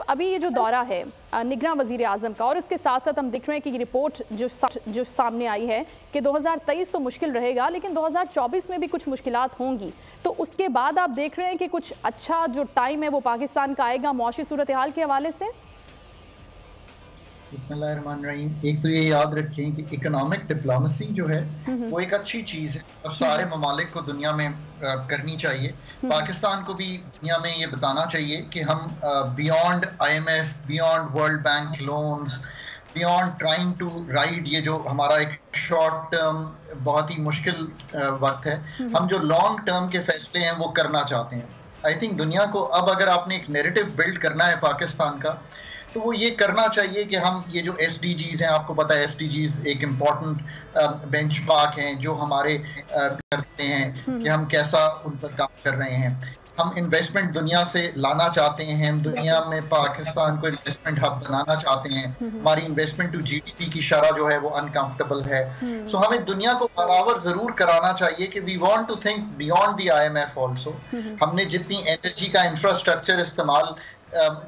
अभी ये जो दौरा है निगरान वजीर आजम का, और इसके साथ साथ हम देख रहे हैं कि ये रिपोर्ट जो सामने आई है कि 2023 तो मुश्किल रहेगा, लेकिन 2024 में भी कुछ मुश्किलात होंगी। तो उसके बाद आप देख रहे हैं कि कुछ अच्छा जो टाइम है वो पाकिस्तान का आएगा मुआशी सूरत हाल के हवाले से। बिस्मिल्लाहिर्रहमानिर्रहीम। एक तो ये याद रखें कि इकोनॉमिक डिप्लोमेसी जो है वो एक अच्छी चीज़ है और सारे ममालिक को दुनिया में करनी चाहिए। पाकिस्तान को भी दुनिया में ये बताना चाहिए कि हम beyond IMF, beyond world bank loans, beyond trying to ride ये जो हमारा एक शॉर्ट टर्म बहुत ही मुश्किल वक्त है, हम जो लॉन्ग टर्म के फैसले हैं वो करना चाहते हैं। आई थिंक दुनिया को अब अगर आपने एक नैरेटिव बिल्ड करना है पाकिस्तान का, तो वो ये करना चाहिए कि हम ये जो SDGs हैं, आपको पता है SDGs एक इम्पॉर्टेंट बेंचमार्क हैं जो हमारे करते हैं कि हम कैसा उन पर काम कर रहे हैं। हम इन्वेस्टमेंट दुनिया से लाना चाहते हैं, हम दुनिया में पाकिस्तान को इन्वेस्टमेंट हब बनाना चाहते हैं। हमारी इन्वेस्टमेंट टू GDP की शरह जो है वो अनकंफर्टेबल है। सो हमें दुनिया को बराबर जरूर कराना चाहिए कि we want to think beyond the IMF also. हमने जितनी एनर्जी का इंफ्रास्ट्रक्चर इस्तेमाल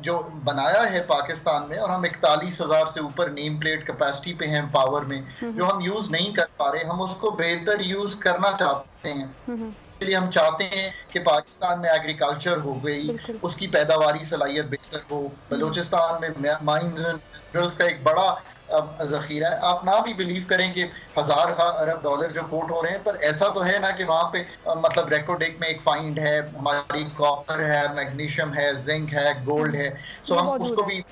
जो बनाया है पाकिस्तान में, और हम 41,000 से ऊपर नेम प्लेट कैपेसिटी पे हैं पावर में, जो हम यूज नहीं कर पा रहे, हम उसको बेहतर यूज करना चाहते हैं। इसलिए हम चाहते हैं कि पाकिस्तान में एग्रीकल्चर हो गई, उसकी पैदावारी सलाहियत बेहतर हो। बलूचिस्तान में माइंस एंड मिनरल्स का एक बड़ा जखीरा है। आप ना भी बिलीव करें कि $1000 अरब जो कोट हो रहे हैं, पर ऐसा तो है ना कि वहाँ पे मतलब रेकोडेक में एक फाइंड है, हमारी कॉपर है, मैग्नीशियम है, जिंक है, गोल्ड है। सो हम उसको भी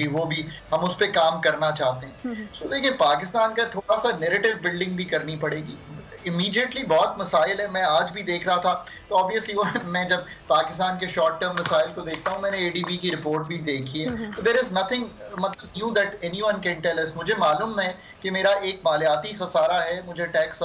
वो भी हम उस पर काम करना चाहते हैं। सो देखिए, पाकिस्तान का थोड़ा सा नैरेटिव बिल्डिंग भी करनी पड़ेगी। इमीडिएटली बहुत मसाइल है, मैं आज भी देख रहा था, तो ऑब्वियसली वो मैं जब पाकिस्तान के शॉर्ट टर्म मसाइल को देखता हूँ, मैंने ADB की रिपोर्ट भी देखी है, तो देयर इज नथिंग मतलब new that anyone can tell us. मुझे मालूम है कि मेरा एक मालियाती खसारा है, मुझे टैक्स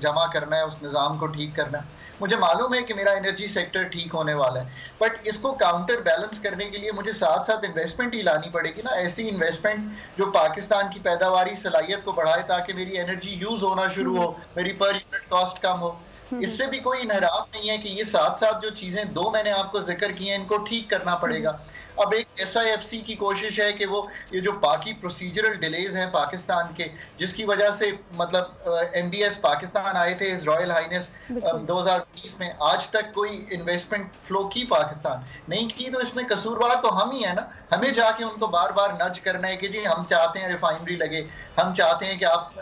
जमा करना है, उस निज़ाम को ठीक करना है। मुझे मालूम है कि मेरा एनर्जी सेक्टर ठीक होने वाला है, बट इसको काउंटर बैलेंस करने के लिए मुझे साथ साथ इन्वेस्टमेंट ही लानी पड़ेगी ना। ऐसी इन्वेस्टमेंट जो पाकिस्तान की पैदावारी सलाहियत को बढ़ाए ताकि मेरी एनर्जी यूज होना शुरू हो, मेरी पर यूनिट कॉस्ट कम हो। इससे भी कोई इनहराफ नहीं है कि ये साथ साथ जो चीजें दो मैंने आपको जिक्र की हैं, इनको ठीक करना पड़ेगा। अब एक SIFC की कोशिश है कि वो ये जो बाकी प्रोसीजरल डिलेज हैं पाकिस्तान के, जिसकी वजह से मतलब MBS पाकिस्तान आए थे इस रॉयल हाइनेस 2020 में, आज तक कोई इन्वेस्टमेंट फ्लो की पाकिस्तान नहीं की, तो इसमें कसूरवार तो हम ही है ना। हमें जाके उनको बार बार नज करना है कि जी हम चाहते हैं रिफाइनरी लगे, हम चाहते हैं कि आप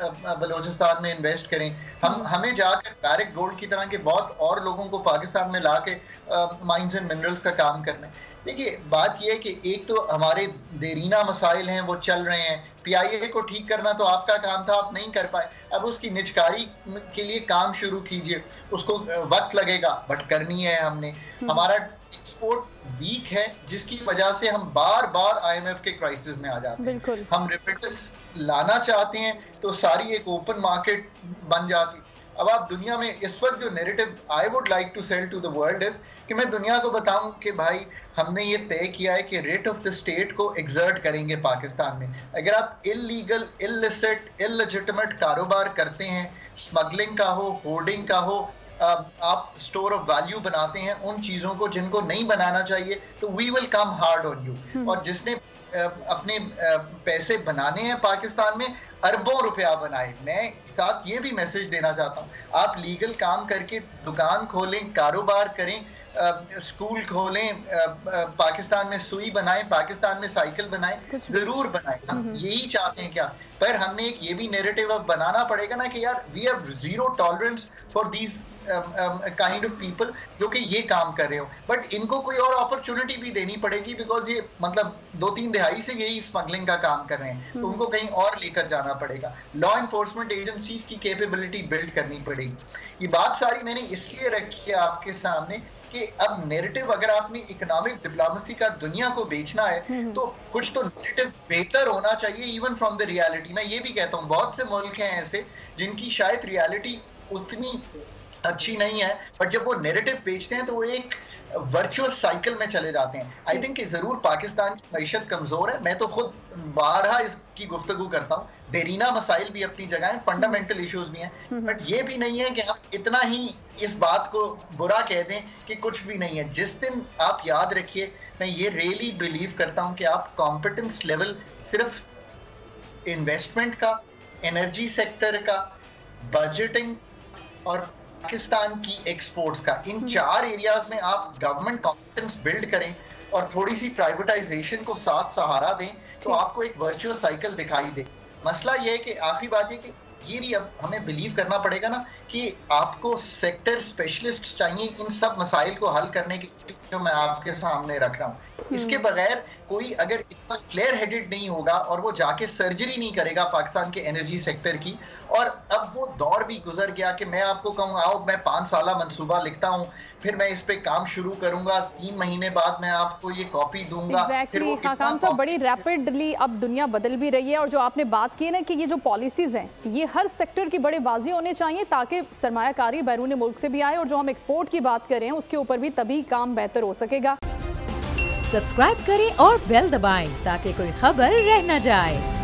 बलूचिस्तान में इन्वेस्ट करें। हमें जाकर डायरेक्ट गोल्ड की तरह के बहुत और लोगों को पाकिस्तान में ला के माइंस एंड मिनरल्स का काम करना है। देखिए, बात यह है कि एक तो हमारे देरीना मसाइल हैं वो चल रहे हैं। PIA को ठीक करना तो आपका काम था, आप नहीं कर पाए, अब उसकी निजकारी के लिए काम शुरू कीजिए। उसको वक्त लगेगा बट करनी है हमने। हमारा एक्सपोर्ट वीक है, जिसकी वजह से हम बार बार IMF के क्राइसिस में आ जाते हैं। हम रेमिटेंस लाना चाहते हैं तो सारी एक ओपन मार्केट बन जाती। अब आप दुनिया में इस वक्त जो narrative I would like to sell to the world is कि मैं दुनिया को बताऊं कि भाई हमने ये तय किया है कि रेट ऑफ द स्टेट को एग्जर्ट करेंगे पाकिस्तान में। अगर आप इलीगल, इलिसिट, इलेजिटिमेट कारोबार करते हैं, स्मगलिंग का हो, होर्डिंग का हो, आप स्टोर ऑफ वैल्यू बनाते हैं उन चीज़ों को जिनको नहीं बनाना चाहिए, तो we will come hard on you. और जिसने अपने पैसे बनाने हैं पाकिस्तान में, अरबों रुपया बनाए। मैं साथ ये भी मैसेज देना चाहता हूँ, आप लीगल काम करके दुकान खोलें, कारोबार करें, स्कूल खोलें, पाकिस्तान में सुई बनाएं, पाकिस्तान में साइकिल बनाएं, जरूर बनाएं। हम यही चाहते हैं क्या, पर हमने एक ये भी नैरेटिव अब बनाना पड़ेगा ना कि यार we have zero tolerance for these kind of people जो कि ये काम कर रहे हो, बट इनको कोई और अपॉर्चुनिटी भी देनी पड़ेगी, बिकॉज ये मतलब 2-3 दिहाई से यही स्मगलिंग का काम कर रहे हैं, तो उनको कहीं और लेकर जाना पड़ेगा। लॉ इन्फोर्समेंट एजेंसीज की कैपेबिलिटी बिल्ड करनी पड़ेगी। ये बात सारी मैंने इसलिए रखी है आपके सामने कि अब नैरेटिव अगर आपने इकोनॉमिक डिप्लोमेसी का दुनिया को बेचना है, तो कुछ तो नैरेटिव बेहतर होना चाहिए इवन फ्रॉम द रियलिटी। मैं ये भी कहता हूँ बहुत से मुल्क हैं ऐसे जिनकी शायद रियलिटी उतनी अच्छी नहीं है, बट जब वो नैरेटिव बेचते हैं तो वो एक वर्चुअस साइकिल में चले जाते हैं। आई थिंक कि जरूर पाकिस्तान की मैशत कमजोर है, मैं तो खुद बारहा इसकी गुफ्तगू करता हूँ। देरीना मसाइल भी अपनी जगह हैं, फंडामेंटल इश्यूज भी हैं, बट ये भी नहीं है कि हम इतना ही इस बात को बुरा कह दें कि कुछ भी नहीं है। जिस दिन आप याद रखिए मैं ये रियली बिलीव करता हूं कि आप कॉम्पिटेंस लेवल सिर्फ इन्वेस्टमेंट का, एनर्जी सेक्टर का, बजटिंग और पाकिस्तान की एक्सपोर्ट्स का, इन 4 एरियाज में आप गवर्नमेंट कॉम्पिटेंस बिल्ड करें और थोड़ी सी प्राइवेटाइजेशन को साथ सहारा दें तो आपको एक वर्चुअस साइकिल दिखाई दे। मसला ये है कि आखिरी बात ये कि ये भी अब हमें बिलीव करना पड़ेगा ना कि आपको सेक्टर स्पेशलिस्ट चाहिए इन सब मसाइल को हल करने के, जो मैं आपके सामने रख रहा हूँ। इसके बगैर कोई अगर इतना क्लियर हेडेड नहीं होगा और वो जाके सर्जरी नहीं करेगा पाकिस्तान के एनर्जी सेक्टर की, और अब वो दौर भी गुजर गया कि मैं आपको कहूँ आओ मैं 5 साला मंसूबा लिखता हूँ, फिर मैं इस पे काम शुरू करूंगा, 3 महीने बाद मैं आपको ये कॉपी दूंगा। Exactly. खाकान साहब, बड़ी रैपिडली अब दुनिया बदल भी रही है, और जो आपने बात की ना कि ये जो पॉलिसीज हैं ये हर सेक्टर की बड़े वाज़ेह होने चाहिए ताकि सरमायाकारी बैरून मुल्क से भी आए, और जो हम एक्सपोर्ट की बात कर रहे हैं उसके ऊपर भी तभी काम बेहतर हो सकेगा। सब्सक्राइब करें और बेल दबाएं ताकि कोई खबर रह न जाए।